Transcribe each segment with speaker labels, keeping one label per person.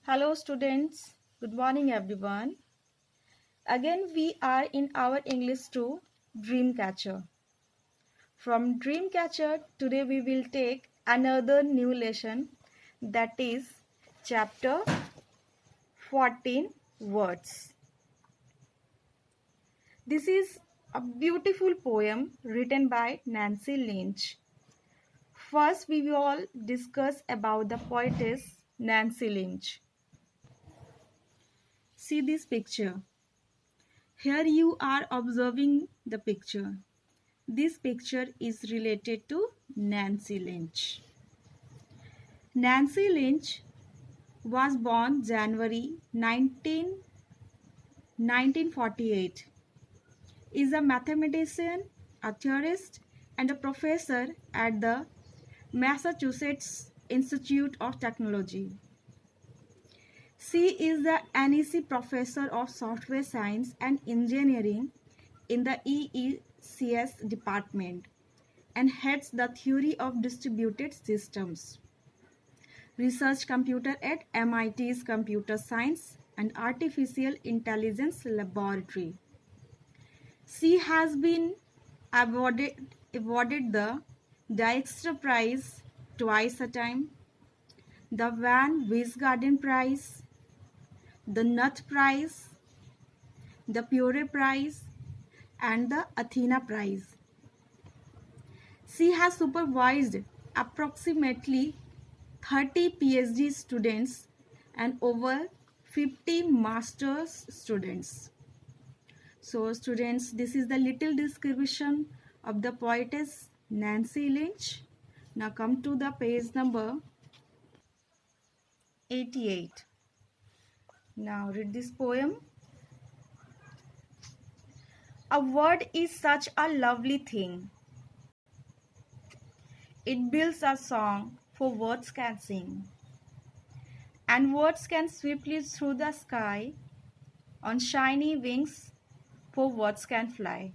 Speaker 1: Hello students, good morning everyone. Again we are in our English 2 Dreamcatcher. From Dreamcatcher today we will take another new lesson, that is chapter 14 words. This is a beautiful poem written by Nancy Lynch. First we will all discuss about the poetess Nancy Lynch. See this picture. Here you are observing the picture. This picture is related to Nancy Lynch. Nancy Lynch was born January 1948. Is a mathematician, a theorist, and a professor at the Massachusetts Institute of Technology. She is the NEC Professor of Software Science and Engineering in the EECS department and heads the Theory of Distributed Systems Research Computer at MIT's Computer Science and Artificial Intelligence Laboratory. She has been awarded the Dijkstra Prize twice a time, the Van Wijsgarden Prize, the Nuth Prize, the Pure Prize, and the Athena Prize. She has supervised approximately 30 PhD students and over 50 master's students. So students, this is the little description of the poetess Nancy Lynch. Now come to the page number 88. Now read this poem. A word is such a lovely thing. It builds a song for words can sing. And words can swiftly through the sky on shiny wings for words can fly.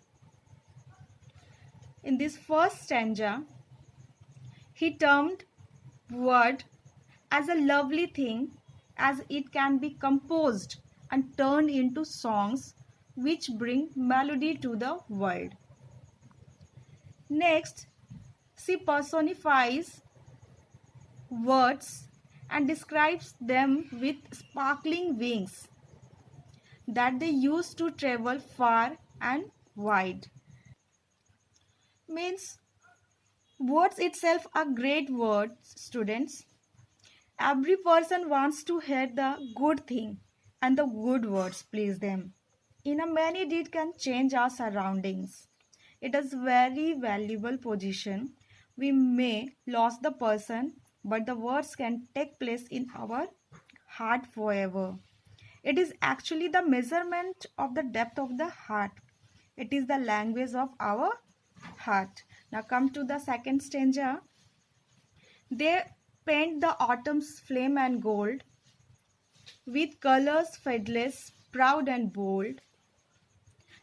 Speaker 1: In this first stanza, he termed word as a lovely thing as it can be composed and turned into songs which bring melody to the world. Next, she personifies words and describes them with sparkling wings that they use to travel far and wide. Means words itself are great words, students. Every person wants to hear the good thing and the good words please them. In a many deed can change our surroundings. It is very valuable position. We may lose the person, but the words can take place in our heart forever. It is actually the measurement of the depth of the heart. It is the language of our heart. Now come to the second stanza. They paint the autumn's flame and gold with colors fadeless, proud and bold.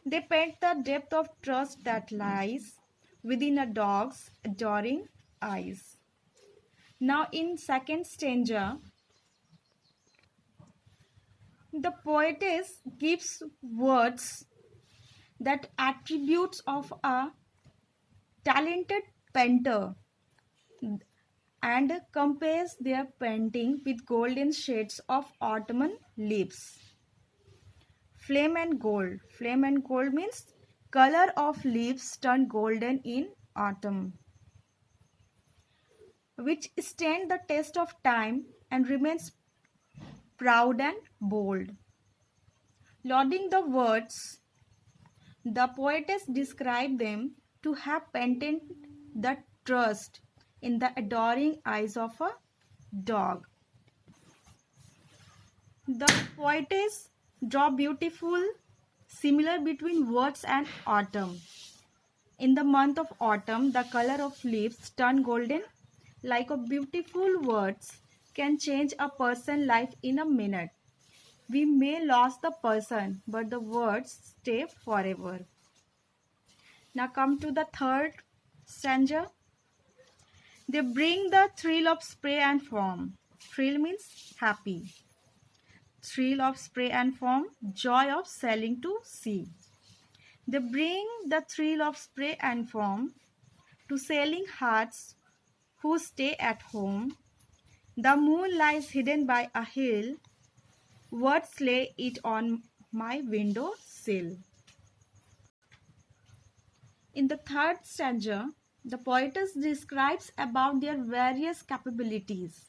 Speaker 1: They paint the depth of trust that lies within a dog's adoring eyes. Now in second stanza, the poetess gives words that attributes of a talented painter and compares their painting with golden shades of autumn leaves. Flame and gold. Flame and gold means color of leaves turned golden in autumn, which stand the test of time and remains proud and bold. Lauding the words, the poetess described them to have painted the trust in the adoring eyes of a dog. The poetess draw beautiful similar between words and autumn. In the month of autumn, the color of leaves turn golden. Like a beautiful words can change a person's life in a minute. We may lose the person, but the words stay forever. Now come to the third stanza. They bring the thrill of spray and foam. Thrill means happy. thrill of spray and foam, joy of sailing to sea. They bring the thrill of spray and foam to sailing hearts who stay at home. The moon lies hidden by a hill, words lay it on my window sill. In the third stanza, the poetess describes about their various capabilities.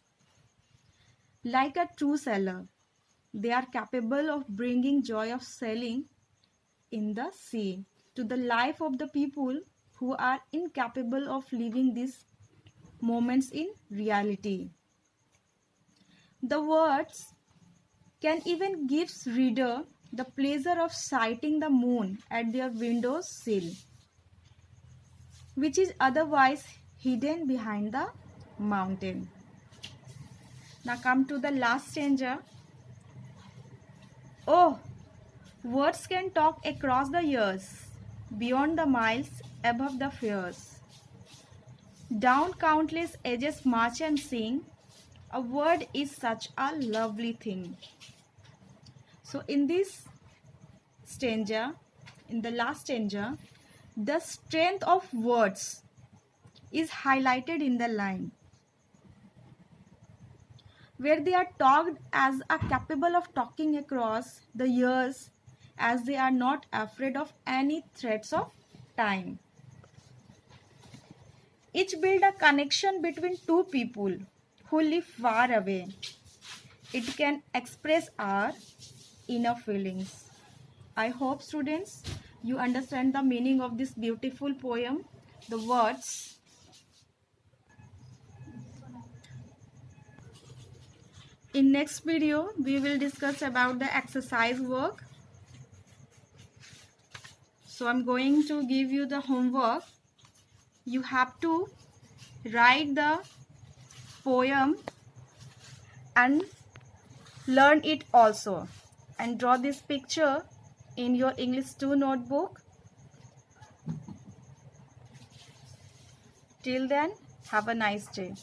Speaker 1: Like a true sailor, they are capable of bringing joy of sailing in the sea to the life of the people who are incapable of living these moments in reality. The words can even give reader the pleasure of sighting the moon at their window sill, which is otherwise hidden behind the mountain. Now come to the last stanza. Oh, words can talk across the years, beyond the miles, above the fears. Down countless ages march and sing. A word is such a lovely thing. So in this stanza, in the last stanza, the strength of words is highlighted in the line, where they are talked as are capable of talking across the years, as they are not afraid of any threats of time. Each build a connection between two people who live far away. It can express our inner feelings. I hope students you understand the meaning of this beautiful poem, the words. In next video we will discuss about the exercise work. So I'm going to give you the homework. You have to write the poem and learn it also, and draw this picture in your English 2 notebook. Till then, have a nice day.